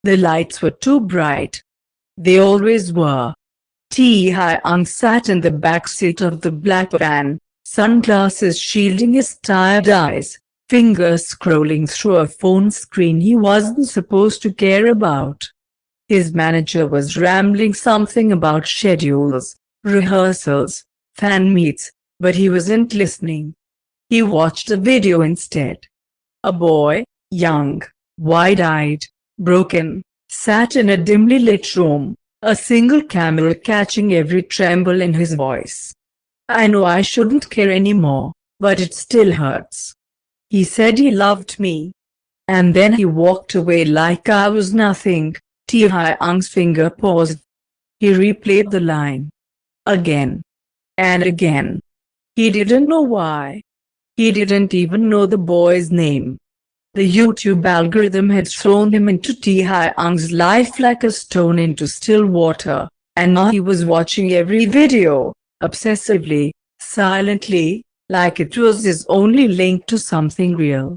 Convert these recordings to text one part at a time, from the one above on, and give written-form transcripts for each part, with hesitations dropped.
The lights were too bright. They always were. Taehyung sat in the back seat of the black van, sunglasses shielding his tired eyes, fingers scrolling through a phone screen he wasn't supposed to care about. His manager was rambling something about schedules, rehearsals, fan meets, but he wasn't listening. He watched a video instead. A boy, young, wide-eyed, broken, sat in a dimly lit room, a single camera catching every tremble in his voice. "I know I shouldn't care anymore, but it still hurts. He said he loved me. And then he walked away like I was nothing." Taehyung's finger paused. He replayed the line. Again. And again. He didn't know why. He didn't even know the boy's name. The YouTube algorithm had thrown him into Taehyung's life like a stone into still water, and now he was watching every video, obsessively, silently, like it was his only link to something real.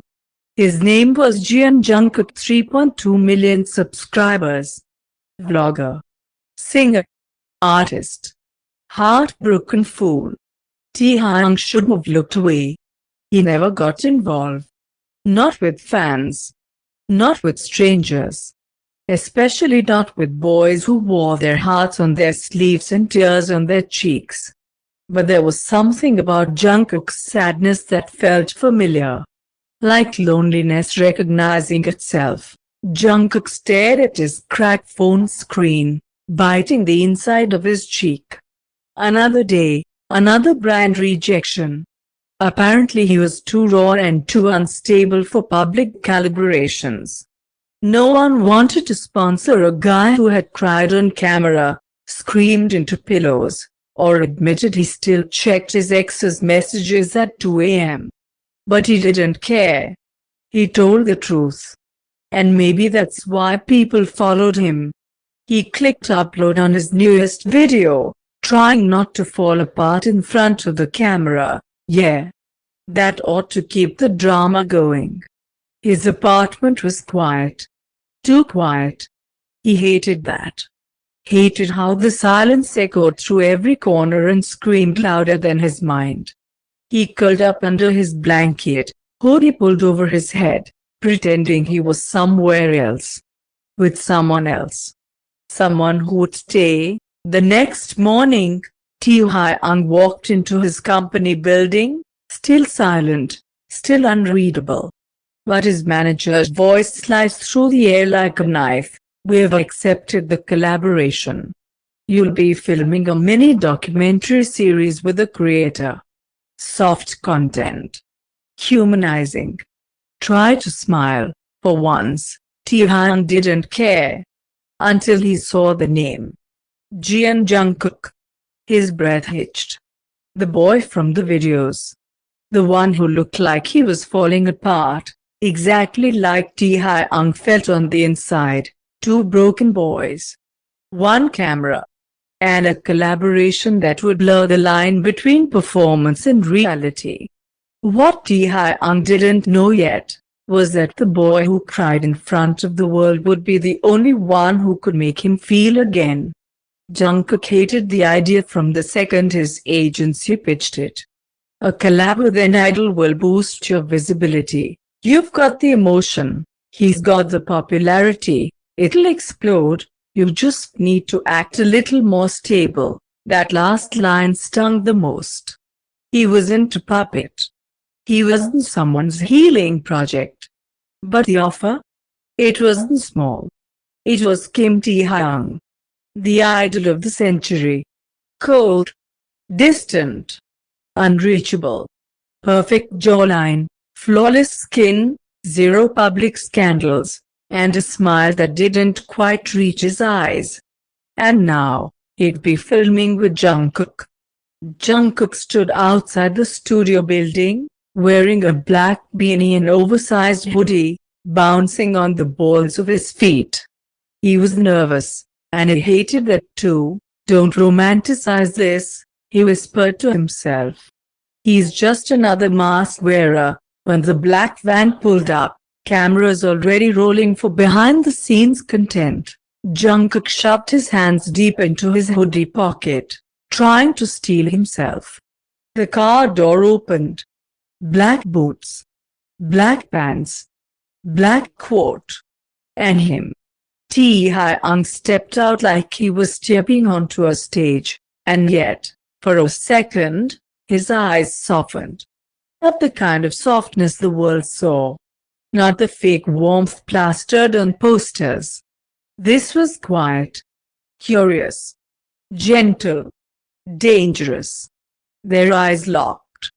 His name was Jungkook, 3.2 million subscribers. Vlogger. Singer. Artist. Heartbroken fool. Taehyung should have looked away. He never got involved. Not with fans. Not with strangers. Especially not with boys who wore their hearts on their sleeves and tears on their cheeks. But there was something about Jungkook's sadness that felt familiar. Like loneliness recognizing itself, Jungkook stared at his cracked phone screen, biting the inside of his cheek. Another day, another brand rejection. Apparently he was too raw and too unstable for public collaborations. No one wanted to sponsor a guy who had cried on camera, screamed into pillows, or admitted he still checked his ex's messages at 2 a.m. But he didn't care. He told the truth. And maybe that's why people followed him. He clicked upload on his newest video, trying not to fall apart in front of the camera. Yeah. That ought to keep the drama going. His apartment was quiet. Too quiet. He hated that. Hated how the silence echoed through every corner and screamed louder than his mind. He curled up under his blanket, hoodie pulled over his head, pretending he was somewhere else. With someone else. Someone who would stay. The next morning, Taehyung walked into his company building, still silent, still unreadable. But his manager's voice sliced through the air like a knife. "We've accepted the collaboration. You'll be filming a mini documentary series with the creator. Soft content. Humanizing." Try to smile. For once, Taehyung didn't care. Until he saw the name. Jungkook. His breath hitched. The boy from the videos. The one who looked like he was falling apart, exactly like Taehyung felt on the inside. Two broken boys. One camera. And a collaboration that would blur the line between performance and reality. What Taehyung didn't know yet was that the boy who cried in front of the world would be the only one who could make him feel again. Jungkook hated the idea from the second his agency pitched it. A collab with an idol will boost your visibility. You've got the emotion. He's got the popularity. It'll explode. You just need to act a little more stable. That last line stung the most. He wasn't a puppet. He wasn't someone's healing project. But the offer? It wasn't small. It was Kim Taehyung. The idol of the century. Cold. Distant. Unreachable. Perfect jawline. Flawless skin. Zero public scandals. And a smile that didn't quite reach his eyes. And now, he'd be filming with Jungkook. Jungkook stood outside the studio building, wearing a black beanie and oversized hoodie, bouncing on the balls of his feet. He was nervous, and he hated that too. "Don't romanticize this," he whispered to himself. "He's just another mask wearer." When the black van pulled up, Cameras already rolling for behind-the-scenes content. Jungkook shoved his hands deep into his hoodie pocket, trying to steel himself. The car door opened. Black boots, black pants, black coat, and him. Taehyung stepped out like he was stepping onto a stage, and yet, for a second, his eyes softened. Not the kind of softness the world saw. Not the fake warmth plastered on posters. This was quiet, curious, gentle, dangerous. Their eyes locked,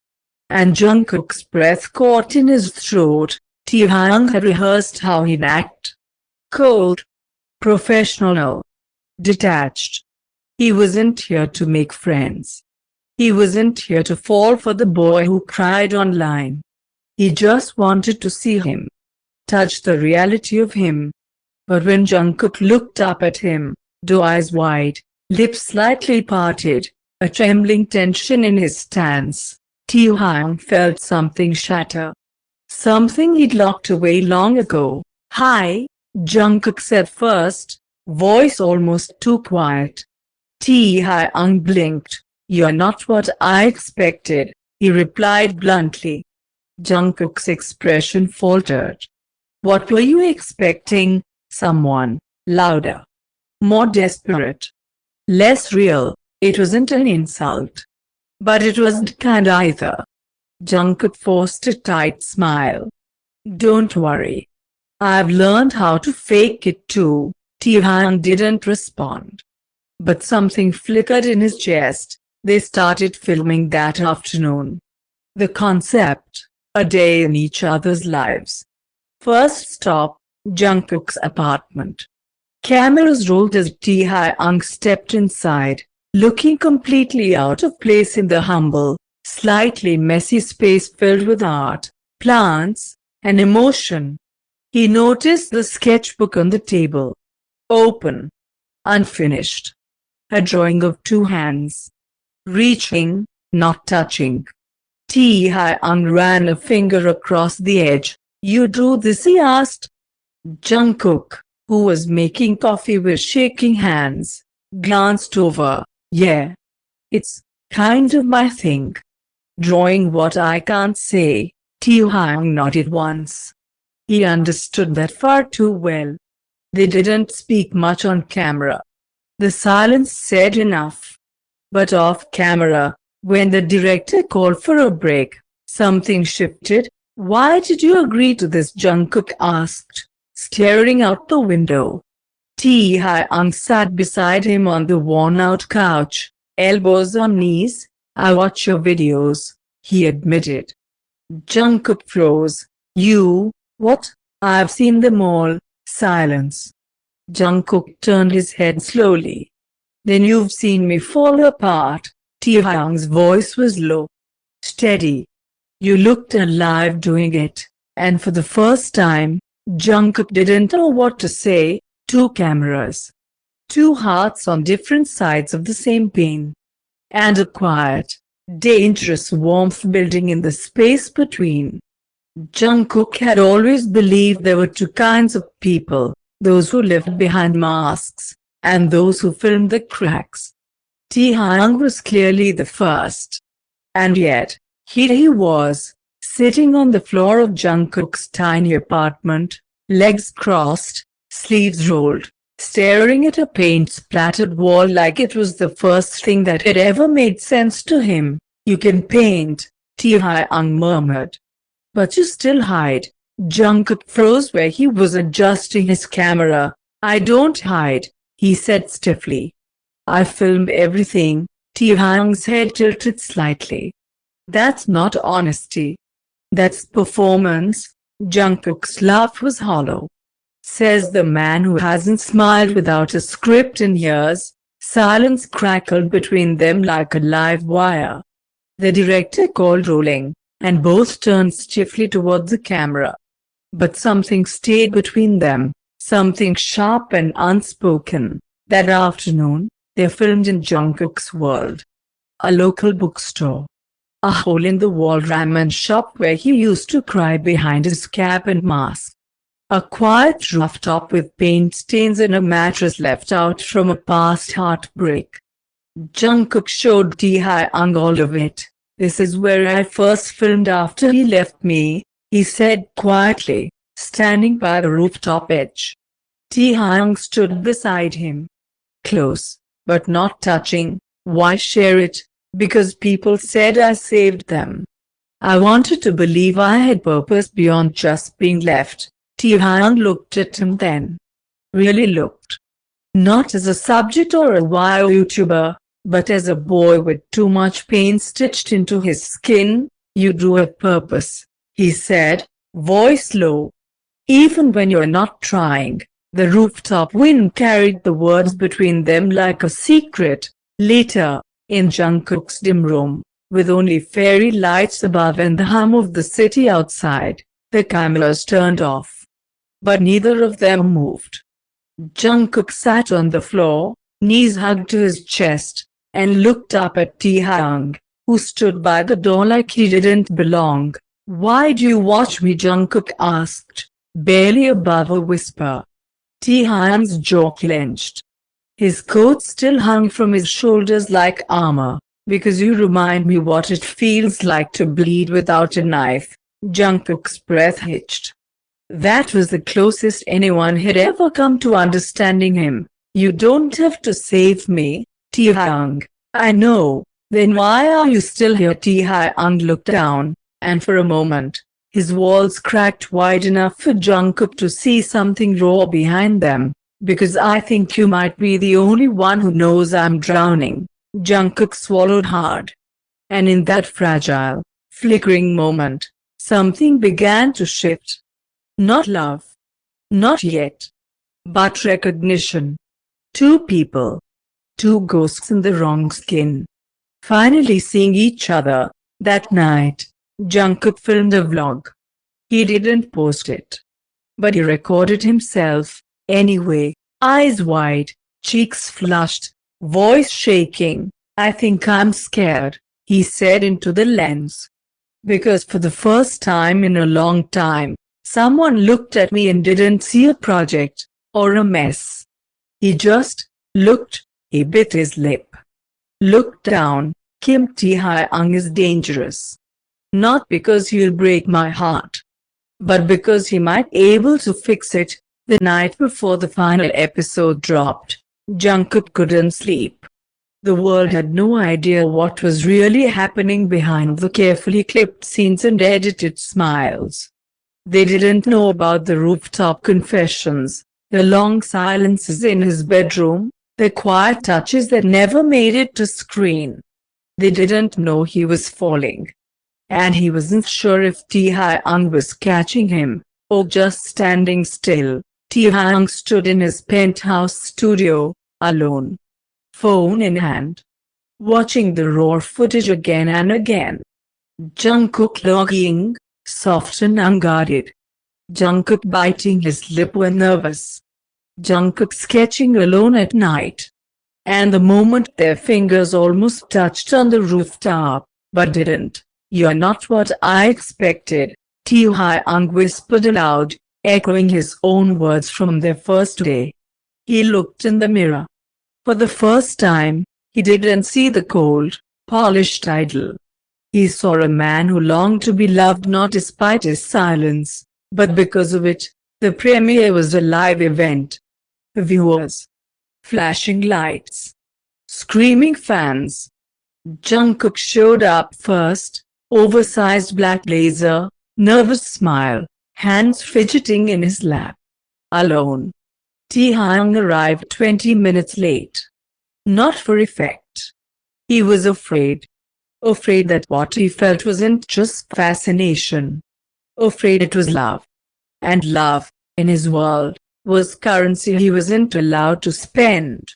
and Jungkook's breath caught in his throat. Taehyung had rehearsed how he'd act. Cold, professional, detached. He wasn't here to make friends. He wasn't here to fall for the boy who cried online. He just wanted to see him, touch the reality of him. But when Jungkook looked up at him, doe eyes wide, lips slightly parted, a trembling tension in his stance, Taehyung felt something shatter. Something he'd locked away long ago. "Hi," Jungkook said first, voice almost too quiet. Taehyung blinked. "You're not what I expected," he replied bluntly. Jungkook's expression faltered. "What were you expecting? Someone louder, more desperate, less real?" It wasn't an insult, but it wasn't kind either. Jungkook forced a tight smile. "Don't worry. I've learned how to fake it too." Taehyung didn't respond, but something flickered in his chest. They started filming that afternoon. The concept: a day in each other's lives. First stop, Jungkook's apartment. Cameras rolled as Taehyung stepped inside, looking completely out of place in the humble, slightly messy space filled with art, plants, and emotion. He noticed the sketchbook on the table. Open. Unfinished. A drawing of two hands. Reaching, not touching. Taehyung ran a finger across the edge. "You drew this?" he asked. Jungkook, who was making coffee with shaking hands, glanced over. "Yeah. It's kind of my thing." "Drawing what I can't say?" Taehyung nodded once. He understood that far too well. They didn't speak much on camera. The silence said enough. But off camera, when the director called for a break, something shifted. "Why did you agree to this?" Jungkook asked, staring out the window. Taehyung sat beside him on the worn-out couch, elbows on knees. "I watch your videos," he admitted. Jungkook froze. "You, what?" "I've seen them all." Silence. Jungkook turned his head slowly. "Then you've seen me fall apart." Taehyung's voice was low, steady. "You looked alive doing it." And for the first time, Jungkook didn't know what to say. Two cameras. Two hearts on different sides of the same pain. And a quiet, dangerous warmth building in the space between. Jungkook had always believed there were two kinds of people, those who lived behind masks, and those who filmed the cracks. Taehyung was clearly the first. And yet, here he was, sitting on the floor of Jungkook's tiny apartment, legs crossed, sleeves rolled, staring at a paint-splattered wall like it was the first thing that had ever made sense to him. "You can paint," Taehyung murmured. "But you still hide." Jungkook froze where he was adjusting his camera. "I don't hide," he said stiffly. "I filmed everything." Taehyung's head tilted slightly. "That's not honesty. That's performance." Jungkook's laugh was hollow. Says the man who hasn't smiled without a script in years. Silence crackled between them like a live wire. The director called rolling, and both turned stiffly toward the camera. But something stayed between them, something sharp and unspoken. That afternoon, they filmed in Jungkook's world. A local bookstore. A hole-in-the-wall ramen shop where he used to cry behind his cap and mask. A quiet rooftop with paint stains and a mattress left out from a past heartbreak. Jungkook showed Taehyung all of it. "This is where I first filmed after he left me," he said quietly, standing by the rooftop edge. Taehyung stood beside him. Close, but not touching. "Why share it?" "Because people said I saved them. I wanted to believe I had purpose beyond just being left." Taehyung looked at him then. Really looked. Not as a subject or a wild YouTuber, but as a boy with too much pain stitched into his skin. "You do have purpose," he said, voice low. "Even when you're not trying." The rooftop wind carried the words between them like a secret. Later, in Jungkook's dim room, with only fairy lights above and the hum of the city outside, the cameras turned off. But neither of them moved. Jungkook sat on the floor, knees hugged to his chest, and looked up at Taehyung, who stood by the door like he didn't belong. "Why do you watch me?" Jungkook asked, barely above a whisper. Taehyung's jaw clenched. His coat still hung from his shoulders like armor. "Because you remind me what it feels like to bleed without a knife." Jungkook's breath hitched. That was the closest anyone had ever come to understanding him. "You don't have to save me, Taehyung." "I know." "Then why are you still here?" Taehyung looked down, and for a moment, his walls cracked wide enough for Jungkook to see something raw behind them. "Because I think you might be the only one who knows I'm drowning." Jungkook swallowed hard. And in that fragile, flickering moment, something began to shift. Not love. Not yet. But recognition. Two people. Two ghosts in the wrong skin. Finally seeing each other. That night, Jungkook filmed a vlog. He didn't post it. But he recorded himself, anyway, eyes wide, cheeks flushed, voice shaking. "I think I'm scared," he said into the lens. "Because for the first time in a long time, someone looked at me and didn't see a project, or a mess. He just looked." He bit his lip. "Looked down." Kim Taehyung is dangerous. Not because he'll break my heart, but because he might able to fix it. The night before the final episode dropped, Jungkook couldn't sleep. The world had no idea what was really happening behind the carefully clipped scenes and edited smiles. They didn't know about the rooftop confessions, the long silences in his bedroom, the quiet touches that never made it to screen. They didn't know he was falling. And he wasn't sure if Taehyung was catching him, or just standing still. Taehyung stood in his penthouse studio, alone, phone in hand, watching the raw footage again and again. Jungkook logging, soft and unguarded. Jungkook biting his lip when nervous. Jungkook sketching alone at night. And the moment their fingers almost touched on the rooftop, but didn't. "You're not what I expected," Taehyung whispered aloud, echoing his own words from their first day. He looked in the mirror. For the first time, he didn't see the cold, polished idol. He saw a man who longed to be loved not despite his silence, but because of it. The premiere was a live event. Viewers. Flashing lights. Screaming fans. Jungkook showed up first, oversized black blazer, nervous smile, hands fidgeting in his lap. Alone. Taehyung arrived 20 minutes late. Not for effect. He was afraid. Afraid that what he felt wasn't just fascination. Afraid it was love. And love, in his world, was currency he wasn't allowed to spend.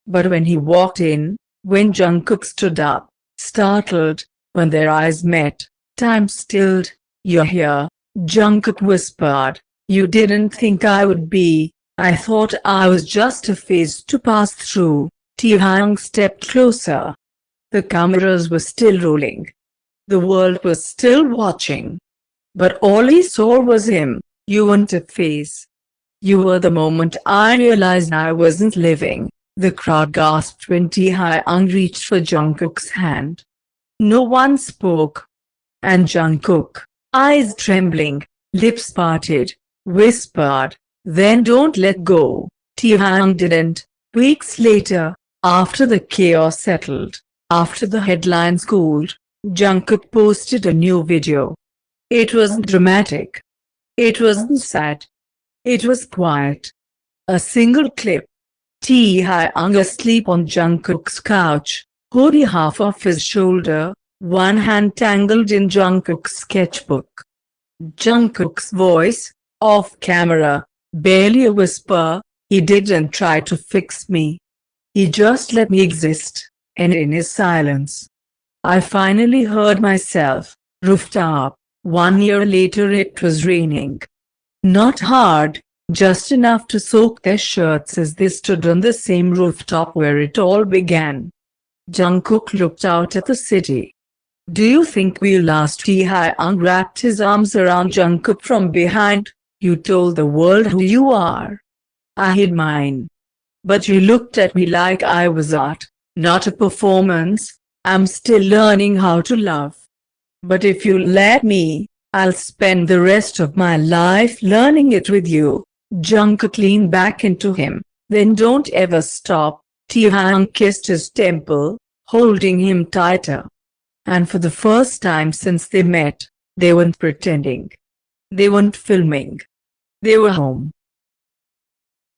But when he walked in, when Jungkook stood up, startled, when their eyes met, time stilled. "You're here," Jungkook whispered. "You didn't think I would be." "I thought I was just a phase to pass through." Taehyung stepped closer. The cameras were still rolling. The world was still watching. But all he saw was him, You weren't a phase. You were the moment I realized I wasn't living. The crowd gasped when Taehyung reached for Jungkook's hand. No one spoke. And Jungkook, eyes trembling, lips parted, whispered, "Then don't let go." Taehyung didn't. Weeks later, after the chaos settled, after the headlines cooled, Jungkook posted a new video. It wasn't dramatic. It wasn't sad. It was quiet. A single clip. Taehyung asleep on Jungkook's couch, holding half of his shoulder, one hand tangled in Jungkook's sketchbook. Jungkook's voice, off camera, barely a whisper. He didn't try to fix me. He just let me exist, and in his silence, I finally heard myself. Rooftop. 1 year later it was raining. Not hard, just enough to soak their shirts as they stood on the same rooftop where it all began. Jungkook looked out at the city. "Do you think we'll last?" Taehyung wrapped his arms around Jungkook from behind. "You told the world who you are." I hid mine. "But you looked at me like I was art, not a performance. I'm still learning how to love. But if you let me, I'll spend the rest of my life learning it with you." Jungkook leaned back into him. "Then don't ever stop." Taehyung kissed his temple, holding him tighter. And for the first time since they met, they weren't pretending. They weren't filming. They were home.